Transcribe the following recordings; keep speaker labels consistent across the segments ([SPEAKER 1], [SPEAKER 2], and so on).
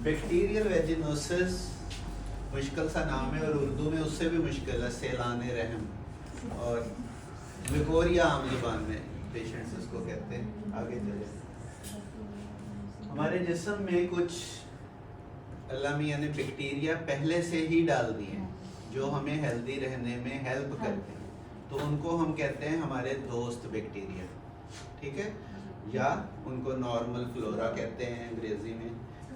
[SPEAKER 1] Bacterial vaginosis मुश्किल सा नाम है और उर्दू में उससे भी मुश्किल है, सैलान रहम, और विकोरिया आम जुबान में पेशेंट्स उसको कहते हैं। आगे चले, हमारे जिस्म में कुछ अल्लाह मियां ने बैक्टीरिया पहले से ही डाल दिए हैं जो हमें हेल्दी रहने में हेल्प करते हैं, तो उनको हम कहते हैं हमारे दोस्त बैक्टीरिया, ठीक है, या उनको नॉर्मल फ्लोरा कहते हैं अंग्रेजी में,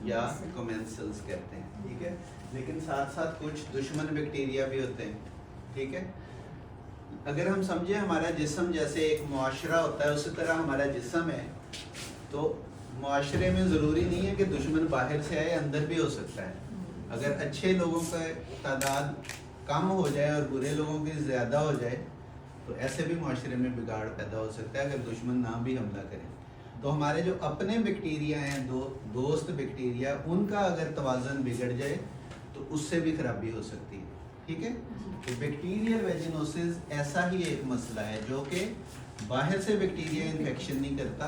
[SPEAKER 1] या कोमेंसल्स कहते हैं, ठीक है। लेकिन साथ साथ कुछ दुश्मन बैक्टीरिया भी होते हैं, ठीक है। अगर हम समझे हमारा जिस्म जैसे एक मुआशरा होता है, उसी तरह हमारा जिस्म है, तो मुआशरे में ज़रूरी नहीं है कि दुश्मन बाहर से आए, अंदर भी हो सकता है। अगर अच्छे लोगों का तादाद कम हो जाए और बुरे लोगों की ज़्यादा हो जाए तो ऐसे भी मुआशरे में बिगाड़ पैदा हो सकता है, अगर दुश्मन ना भी हमला करें। तो हमारे जो अपने बैक्टीरिया हैं, दोस्त बैक्टीरिया, उनका अगर तवाज़न बिगड़ जाए तो उससे भी खराबी हो सकती है, ठीक है। तो बैक्टीरियल वेजिनोसिस ऐसा ही एक मसला है जो कि बाहर से बैक्टीरिया इन्फेक्शन नहीं करता,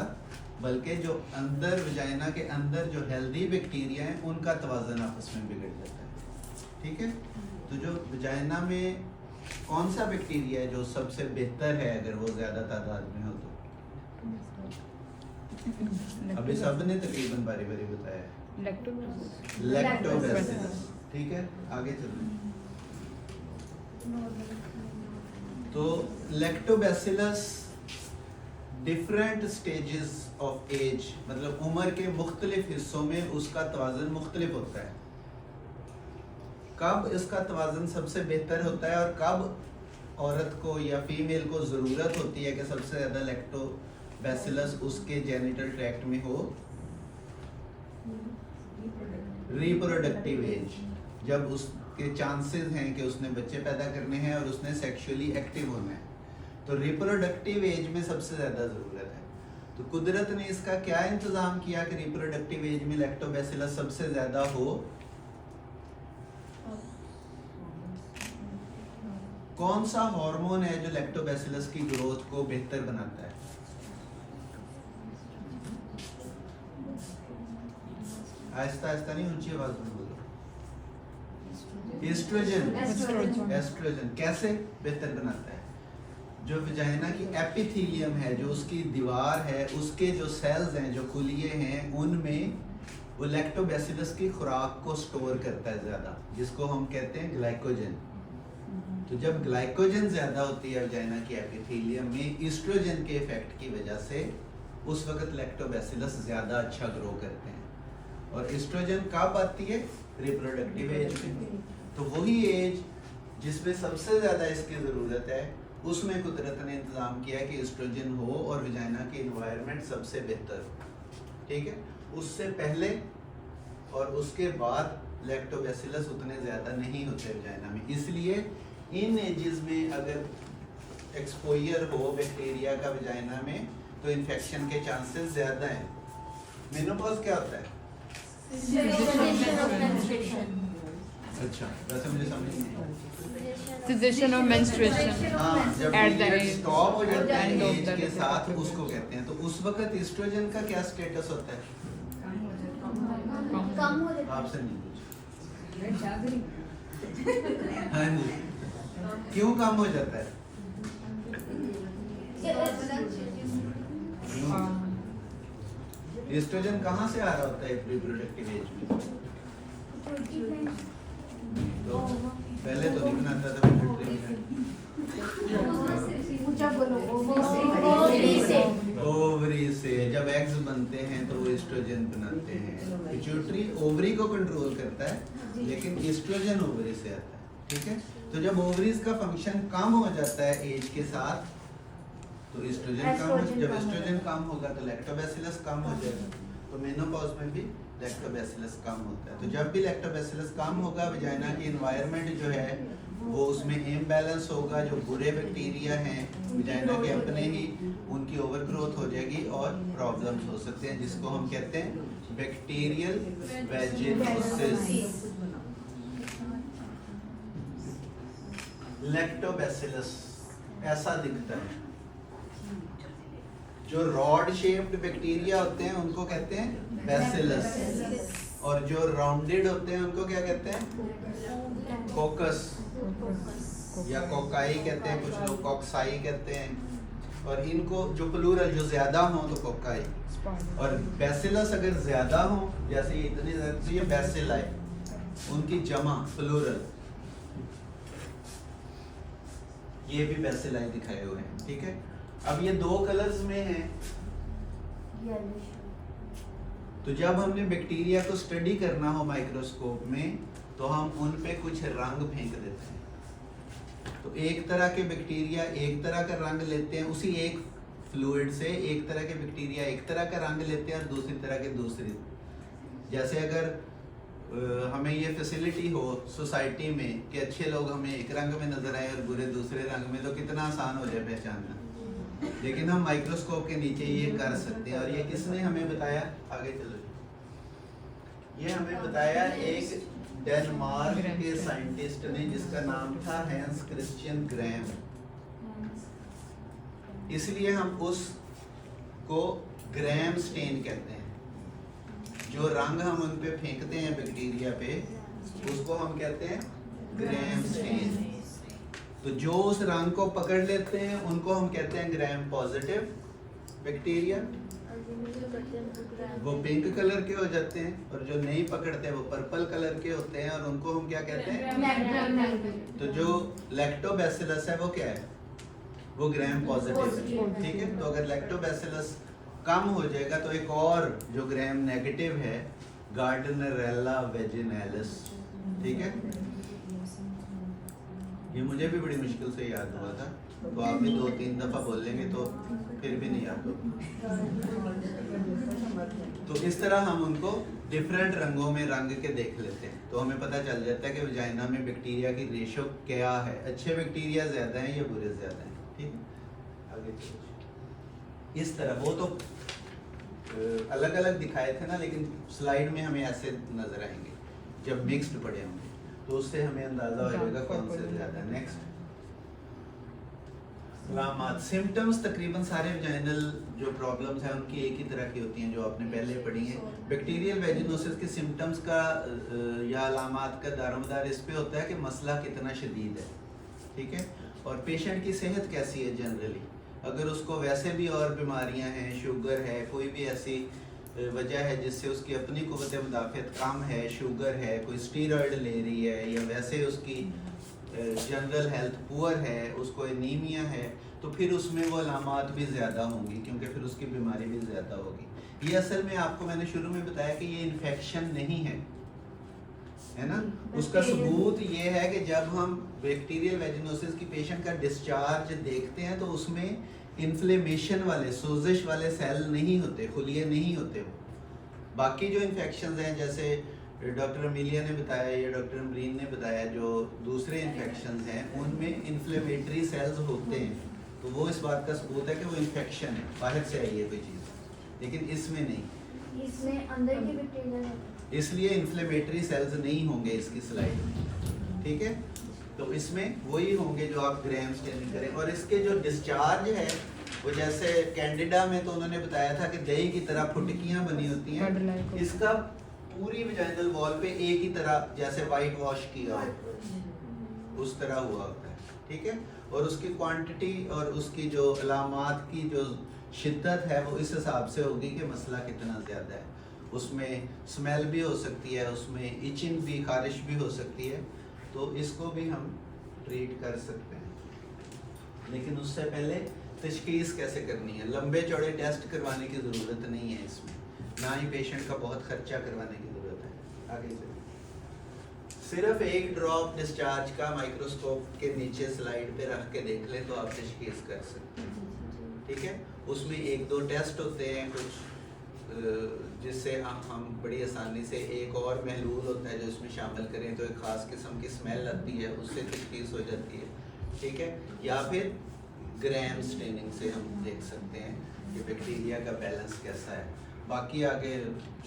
[SPEAKER 1] बल्कि जो अंदर वजाइना के अंदर जो हेल्दी बैक्टीरिया हैं उनका तवाज़न आपस में बिगड़ जाता है, ठीक है। तो जो वजाइना में कौन सा बैक्टीरिया है जो सबसे बेहतर है अगर वो ज़्यादा तादाद में हो? तो अभी सब ने तकरीबन बारी बारी बताया, लैक्टोबैसिलस, ठीक है। आगे चलते हैं। तो lactobacillus different stages of age, मतलब उम्र के मुख्तलिफ हिस्सों में उसका तवाज़न मुख्तलिफ होता है। कब इसका तवाज़न सबसे बेहतर होता है और कब औरत को या फीमेल को ज़रूरत होती है कि सबसे ज़्यादा लैक्टोबैसिलस उसके जेनिटल ट्रैक्ट में हो? रिप्रोडक्टिव एज, जब उसके चांसेस हैं कि उसने बच्चे पैदा करने हैं और उसने सेक्सुअली एक्टिव होना है, तो रिप्रोडक्टिव एज में सबसे ज़्यादा ज़रूरत है। तो कुदरत ने इसका क्या इंतज़ाम किया कि रिप्रोडक्टिव एज में लैक्टोबैसिलस सबसे ज़्यादा हो? कौन सा हार्मोन है जो लैक्टोबैसिलस की ग्रोथ को बेहतर बनाता है? आहिस्ता आहिस्ता नहीं, ऊंची आवाज में बोलो। एस्ट्रोजन। एस्ट्रोजन कैसे बेहतर बनाता है? जो वजाइना की एपिथेलियम है, जो उसकी दीवार है, उसके जो सेल्स हैं, जो खुलिये हैं, उनमें वो लैक्टोबैसिलस की खुराक को स्टोर करता है ज़्यादा, जिसको हम कहते हैं ग्लाइकोजन। तो जब ग्लाइकोजन ज़्यादा होती है वजाइना की एपिथेलियम में ईस्ट्रोजन के इफेक्ट की वजह से, उस वक्त लैक्टोबैसिलस ज़्यादा अच्छा ग्रो करते हैं। और ईस्ट्रोजन कब आती है? रिप्रोडक्टिव एज में। तो वही एज जिसमें सबसे ज़्यादा इसकी ज़रूरत है, उसमें कुदरत ने इंतज़ाम किया कि ईस्ट्रोजन हो और वजाइना की इन्वायरमेंट सबसे बेहतर हो, ठीक है। उससे पहले और उसके बाद लैक्टोबैसिलस उतने ज़्यादा नहीं होते वजाइना में, इसलिए इन एजेस में अगर एक्सपोजर हो बैक्टीरिया का वजाइना में तो इन्फेक्शन के चांसेस ज़्यादा हैं। मेनोपॉज क्या होता है? अच्छा, वैसे मुझे समझ नहीं।
[SPEAKER 2] Cessation of menstruation.
[SPEAKER 1] हाँ, जब
[SPEAKER 2] At the
[SPEAKER 1] period
[SPEAKER 2] age.
[SPEAKER 1] Stop हो जाता है
[SPEAKER 2] End of
[SPEAKER 1] एज
[SPEAKER 2] the
[SPEAKER 1] के साथ,
[SPEAKER 2] period.
[SPEAKER 1] उसको कहते हैं। तो उस वक्त एस्ट्रोजन का क्या स्टेटस होता है?
[SPEAKER 3] कम हो जाता
[SPEAKER 1] आपसे नहीं पूछा। हाँ जी, क्यों कम हो जाता है? एस्ट्रोजन कहाँ से आ रहा होता है रिप्रोडक्टिव एज में? तो पहले तो नहीं बनाता था ओवरी से। जब एग्स बनते हैं तो वो एस्ट्रोजन बनाते हैं। पिट्यूटरी ओवरी को कंट्रोल करता है, लेकिन एस्ट्रोजन ओवरी से आता है, ठीक है। तो जब ओवरीज का फंक्शन कम हो जाता है एज के साथ, तो एस्ट्रोजन कम हो, जब एस्ट्रोजन कम होगा तो लैक्टोबैसिलस कम हो जाएगा। तो मेनोपॉज में भी लैक्टोबैसिलस कम होता है। तो जब भी लैक्टोबैसिलस कम होगा, वजाइना की एनवायरनमेंट जो है वो उसमें इम्बैलेंस होगा। जो बुरे बैक्टीरिया हैं वजाइना के अपने ही, उनकी ओवरग्रोथ हो जाएगी और प्रॉब्लम्स हो सकते हैं, जिसको हम कहते हैं बैक्टीरियल वेजिनोसिस। लैक्टोबैसिलस ऐसा दिखता है। जो रॉड शेप्ड बैक्टीरिया होते हैं उनको कहते हैं बैसिलस। और जो राउंडेड होते हैं उनको क्या कहते हैं? कोकस या कोकाई कहते हैं, कुछ लोग कोक्साई कहते हैं। और इनको जो प्लूरल जो ज्यादा हो तो कोकाई, और बैसिलस अगर ज्यादा हो, जैसे ये इतने ज्यादा, तो ये बैसिलाई, उनकी जमा प्लूरल, ये भी बैसिलाई दिखाए हुए हैं। ठीक है, अब ये दो कलर्स में हैं। तो जब हमने बैक्टीरिया को स्टडी करना हो माइक्रोस्कोप में, तो हम उन पे कुछ रंग फेंक देते हैं। तो एक तरह के बैक्टीरिया एक तरह का रंग लेते हैं, उसी एक फ्लूइड से एक तरह के बैक्टीरिया एक तरह का रंग लेते हैं और दूसरी तरह के दूसरी। जैसे अगर हमें ये फैसिलिटी हो सोसाइटी में कि अच्छे लोग हमें एक रंग में नजर आए और बुरे दूसरे रंग में, तो कितना आसान हो जाए पहचानना। लेकिन हम माइक्रोस्कोप के नीचे ये कर सकते हैं। और ये किसने हमें बताया? आगे चलो, ये हमें बताया एक डेनमार्क के साइंटिस्ट ने, जिसका नाम था हैंस क्रिश्चियन ग्रैम। इसलिए हम उसको ग्रैम स्टेन कहते हैं। जो रंग हम उन पे फेंकते हैं बैक्टीरिया पे, उसको हम कहते हैं ग्रैम स्टेन। तो जो उस रंग को पकड़ लेते हैं उनको हम कहते हैं ग्राम पॉजिटिव बैक्टीरिया, वो पिंक कलर के हो जाते हैं। और जो नहीं पकड़ते वो पर्पल कलर के होते हैं, और उनको हम क्या कहते हैं? तो जो लैक्टोबैसिलस है वो क्या है? वो ग्राम पॉजिटिव है। ठीक है, तो अगर लैक्टोबैसिलस कम हो जाएगा तो एक और जो ग्राम नेगेटिव है, गार्डनरेला वेजिनैलिस। ठीक है, ये मुझे भी बड़ी मुश्किल से याद हुआ था, तो आप भी 2-3 दफा बोल लेंगे तो फिर भी नहीं याद होगा। तो इस तरह हम उनको डिफरेंट रंगों में रंग के देख लेते हैं, तो हमें पता चल जाता है कि वजाइना में बैक्टीरिया की रेशो क्या है। अच्छे बैक्टीरिया ज्यादा हैं या बुरे ज्यादा हैं। ठीक, आगे चलो। इस तरह वो तो अलग अलग दिखाए थे ना, लेकिन स्लाइड में हमें ऐसे नजर आएंगे जब मिक्स्ड पड़े होंगे, तो उससे हमें अंदाजा हो जाएगा कौन से ज्यादा। नेक्स्ट, अलामात, सिम्टम्स तकरीबन सारे वजाइनल जो प्रॉब्लम्स हैं उनकी एक ही तरह की होती हैं जो आपने पहले पढ़ी हैं। बैक्टीरियल वेजिनोसिस के सिम्टम्स का या अलामात का दारोमदार इस पे होता है कि मसला कितना शदीद है। ठीक है, और पेशेंट की सेहत कैसी है जनरली। अगर उसको वैसे भी और बीमारियां हैं, शुगर है, कोई भी ऐसी वजह है जिससे उसकी अपनी कुव्वत मुदाफ़ियत कम है, शुगर है, कोई स्टीरॉयड ले रही है, या वैसे उसकी जनरल हेल्थ पुअर है, उसको एनीमिया है, तो फिर उसमें वो अलामात भी ज़्यादा होंगी, क्योंकि फिर उसकी बीमारी भी ज़्यादा होगी। ये असल में आपको मैंने शुरू में बताया कि ये इन्फेक्शन नहीं है, है ना। उसका सबूत ये है कि जब हम बैक्टीरियल वेजिनोसिस की पेशेंट का डिस्चार्ज देखते हैं तो उसमें इन्फ्लेमेशन वाले, सोजिश वाले सेल नहीं होते, खुलिये नहीं होते। वो बाकी जो इन्फेक्शंस हैं, जैसे डॉक्टर अमीलिया ने बताया या डॉक्टर अमरीन ने बताया, जो दूसरे इन्फेक्शंस हैं उनमें इन्फ्लेमेटरी सेल्स होते हैं, तो वो इस बात का सबूत है कि वो इन्फेक्शन है, बाहर से आई है कोई चीज़, लेकिन इसमें नहीं,
[SPEAKER 3] इसमें अंदर के बैक्टीरिया है,
[SPEAKER 1] इसलिए इन्फ्लेमेटरी सेल्स नहीं होंगे इसकी स्लाइड में। ठीक है, तो इसमें वही होंगे जो आप ग्राम स्टेनिंग करें। और इसके जो डिस्चार्ज है वो जैसे कैंडिडा में तो उन्होंने बताया था कि दही की तरह फुटकियां बनी होती हैं, इसका पूरी वजाइनल वॉल पे एक ही तरह जैसे वाइट वॉश किया हो उस तरह हुआ होता है। ठीक है, और उसकी क्वांटिटी और उसकी जो अलामात की जो शिद्दत है वो इस हिसाब से होगी कि मसला कितना ज़्यादा है। उसमें स्मेल भी हो सकती है, उसमें इचिंग भी, खारिश भी हो सकती है, तो इसको भी हम ट्रीट कर सकते हैं। लेकिन उससे पहले तशखीस कैसे करनी है, लंबे चौड़े टेस्ट करवाने की ज़रूरत नहीं है इसमें, ना ही पेशेंट का बहुत खर्चा करवाने की ज़रूरत है। आगे चलिए, सिर्फ एक ड्रॉप डिस्चार्ज का माइक्रोस्कोप के नीचे स्लाइड पे रख के देख लें तो आप तशखीस कर सकते हैं। ठीक है, उसमें 1-2 टेस्ट होते हैं कुछ, जिससे हम बड़ी आसानी से, एक और महलूल होता है जो इसमें शामिल करें तो एक ख़ास किस्म की स्मेल आती है, उससे तशखीस हो जाती है। ठीक है, या फिर ग्राम स्टेनिंग से हम देख सकते हैं कि बैक्टीरिया का बैलेंस कैसा है। बाकी आगे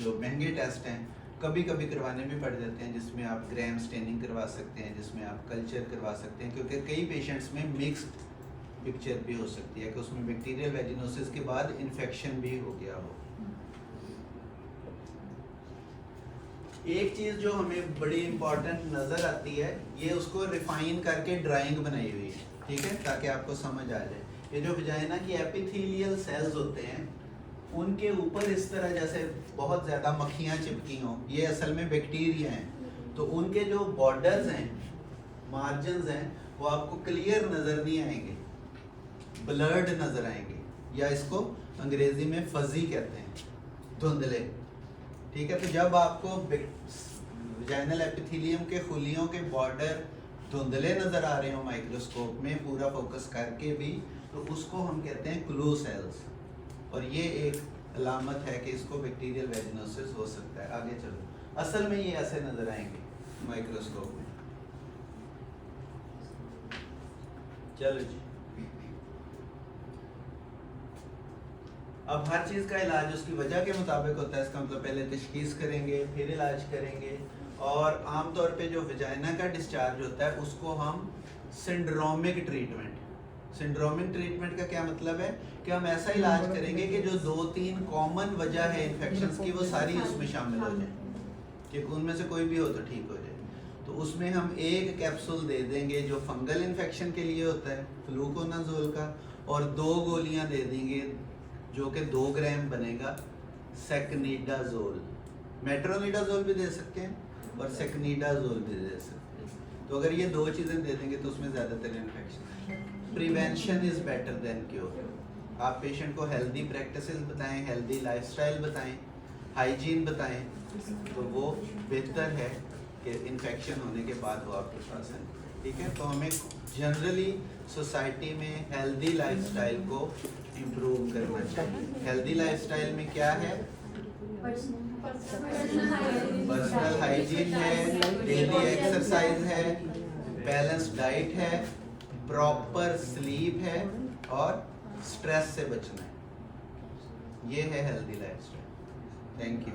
[SPEAKER 1] जो महंगे टेस्ट हैं कभी कभी करवाने भी पड़ जाते हैं, जिसमें आप ग्राम स्टेनिंग करवा सकते हैं, जिसमें आप कल्चर करवा सकते हैं, क्योंकि कई पेशेंट्स में मिक्स्ड पिक्चर भी हो सकती है कि उसमें बैक्टीरियल वेजिनोसिस के बाद इन्फेक्शन भी हो गया हो। एक चीज जो हमें बड़ी इंपॉर्टेंट नजर आती है, ये उसको रिफाइन करके ड्राइंग बनाई हुई है, ठीक है, ताकि आपको समझ आ जाए। ये जो वजाइना की एपिथेलियल सेल्स होते हैं, उनके ऊपर इस तरह जैसे बहुत ज़्यादा मक्खियाँ चिपकी हों, ये असल में बैक्टीरिया हैं। तो उनके जो बॉर्डर्स हैं, मार्जिन्स हैं, वो आपको क्लियर नज़र नहीं आएंगे, ब्लर्ड नज़र आएंगे, या इसको अंग्रेज़ी में फजी कहते हैं, धुंधले, ठीक है। तो जब आपको वजाइनल एपिथेलियम के खुलियों के बॉर्डर धुंधले नज़र आ रहे हो माइक्रोस्कोप में पूरा फोकस करके भी, तो उसको हम कहते हैं क्लू सेल्स, और ये एक अलामत है कि इसको बैक्टीरियल वेजिनोसिस हो सकता है। आगे चलो, असल में ये ऐसे नज़र आएंगे माइक्रोस्कोप में। चलो जी, अब हर चीज़ का इलाज उसकी वजह के मुताबिक होता है। इसका मतलब पहले तशखीस करेंगे, फिर इलाज करेंगे, और आमतौर पे जो वजाइना का डिस्चार्ज होता है उसको हम सिंड्रोमिक ट्रीटमेंट, सिंड्रोमिक ट्रीटमेंट का क्या मतलब है कि हम ऐसा इलाज करेंगे कि जो 2-3 कॉमन वजह है इन्फेक्शंस की, वो सारी उसमें शामिल हो जाए, कि उनमें से कोई भी हो तो ठीक हो जाए। तो उसमें हम एक कैप्सूल दे देंगे जो फंगल इन्फेक्शन के लिए होता है, फ्लूकोनाजोल का, और 2 गोलियां दे देंगे जो कि 2 ग्राम बनेगा सेकनीडाजोल। मेट्रोनिडाजोल भी दे सकते हैं और सेकनीडाजोल भी दे सकते हैं। तो अगर ये 2 चीज़ें दे देंगे तो उसमें ज़्यादातर infection. Prevention is better than cure. आप पेशेंट को हेल्दी प्रैक्टिसेस बताएं, हेल्दी लाइफस्टाइल बताएं, हाइजीन बताएं, तो वो बेहतर है कि इन्फेक्शन होने के बाद वो आपके पास है, ठीक है। तो हमें जनरली सोसाइटी में हेल्दी लाइफस्टाइल को इम्प्रूव करना चाहिए। हेल्दी लाइफस्टाइल में क्या है? पर्सनल हाइजीन है, डेली एक्सरसाइज है, बैलेंस डाइट है, प्रॉपर स्लीप है, और स्ट्रेस से बचना है। ये है हेल्दी लाइफस्टाइल। Thank you.